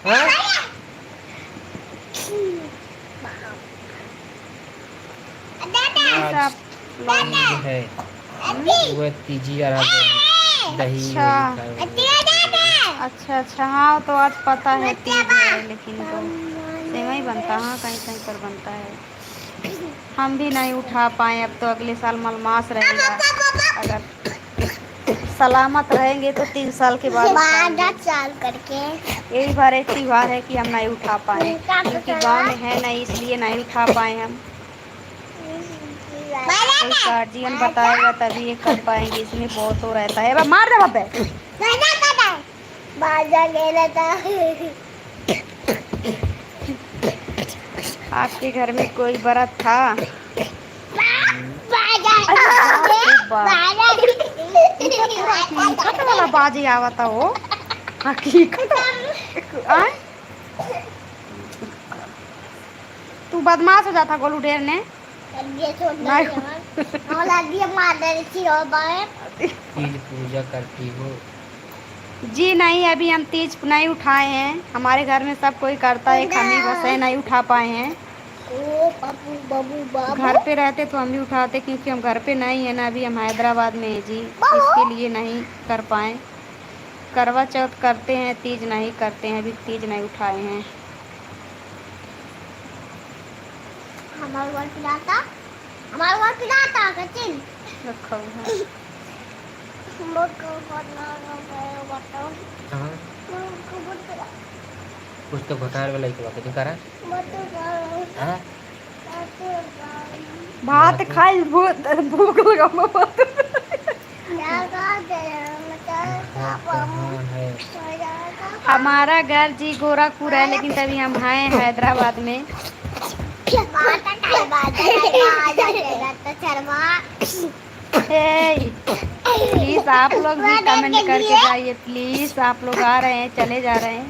हाँ? प्लीज आज आप लोग। तीज है, वह तीजी आराधना दही अच्छा वही खाए। अच्छा अच्छा, हाँ तो आज पता है तीज है, लेकिन तो सेवई बनता, हाँ कहीं कहीं पर बनता है। हम भी नहीं उठा पाए, अब तो अगले साल मलमास रहेगा। अगर सलामत रहेंगे तो 3 साल के बाद उठाएंगे। साल करके यही बार एक त्योहार है कि हम नहीं उठा पाए, क्योंकि गांव में है नहीं, इसलिए नहीं उठा पाए हम। कोई गार्जियन बताएगा तभी ये कर पाएंगे, इसमें बहुत हो रहता है। अब मार दे बाबे। बाजा खेला था। आपके घर में कोई व्रत था? बाजा अरे बाप रे बाप, इनका पूरा बाजा हकीकत वाला बाजी आवता हो। हकीकत आय? तू बदमाश हो जाता गोलू ढेर ने। नहीं तीज पूजा करती हो? जी नहीं, अभी हम तीज नहीं उठाए हैं। हमारे घर में सब कोई करता है, हम ही बस है नहीं उठा पाए हैं। घर पे रहते तो हम भी उठाते, क्योंकि हम घर पे नहीं है ना, अभी हम हैदराबाद में है जी, इसके लिए नहीं कर पाए। करवा चौथ करते हैं, तीज नहीं करते हैं, अभी तीज नहीं उठाए हैं। रखा हुआ है। हाँ, कुछ तो घोटार वाला ही बात नहीं करा। हाँ? भात खाई भूख लगा बहुत। कहाँ है? हमारा घर जी गोरखपुर है, लेकिन तभी हम हैं हैदराबाद में। प्लीज आप लोग भी कमेंट करके जाइए, प्लीज आप लोग आ रहे हैं, चले जा रहे हैं,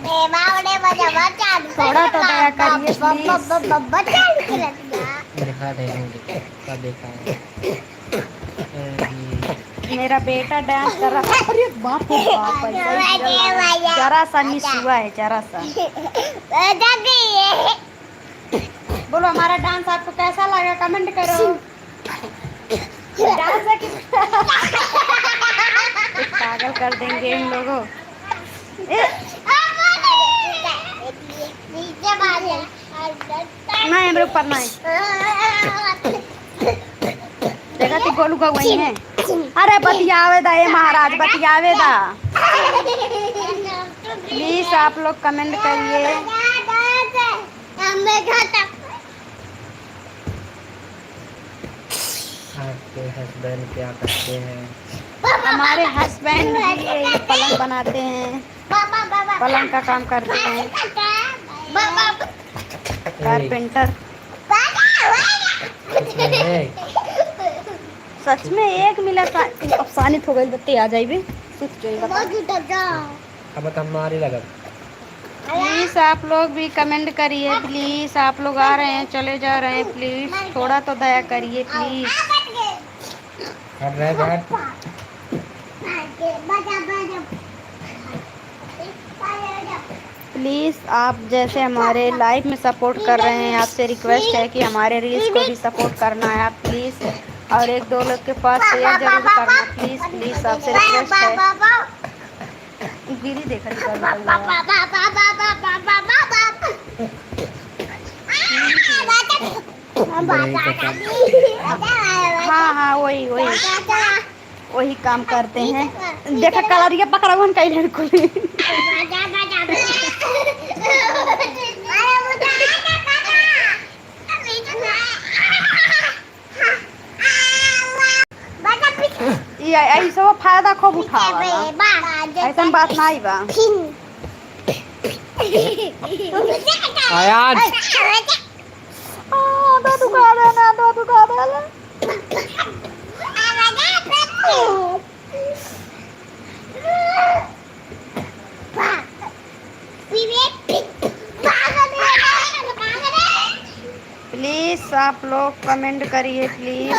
थोड़ा तो दया करिए प्लीज। दिखा दे, क्या देखा है? मेरा बेटा डांस कर रहा है। अरे बाप रे बाप, जरा सा मिस हुआ है, जरा सा। बोलो हमारा डांस आपको कैसा लगा, कमेंट करो। डांस है कि पागल कर देंगे इन लोगों। नहीं मेरे ऊपर नहीं, देखा थी गोलू का वही है। अरे बतियावे दा ये महाराज, बतियावे दा। प्लीज आप लोग कमेंट करिए। आपके हस्बैंड क्या करते हैं? हमारे हस्बैंड भी यही पलंग बनाते हैं, पलंग का काम करते हैं, कारपेंटर। सच में एक मिला का अफसानित हो गई, बत्ती आ जाइए सुख जाएगा। अब तो हमारी लगा। प्लीज आप लोग भी कमेंट करिए, प्लीज आप लोग आ रहे हैं, चले जा रहे हैं, प्लीज थोड़ा तो दया करिए प्लीज। हट रहे बैठ। प्लीज़ आप जैसे हमारे लाइव में सपोर्ट कर रहे हैं, आपसे रिक्वेस्ट है कि हमारे रील्स को भी सपोर्ट करना है आप प्लीज़, और 1-2 लोग के पास शेयर जरूर करना प्लीज़ प्लीज़, आपसे रिक्वेस्ट है। गिरी देख रही हाँ हाँ वही वही वही काम करते हैं। देखा कलरिया पकड़ा हुआ कई लड़कों ने। ये ऐसा फायदा खूब उठावा, ऐसा बात नहीं बा। आयान दादू का देना, दादू का देना। प्लीज आप लोग कमेंट करिए प्लीज।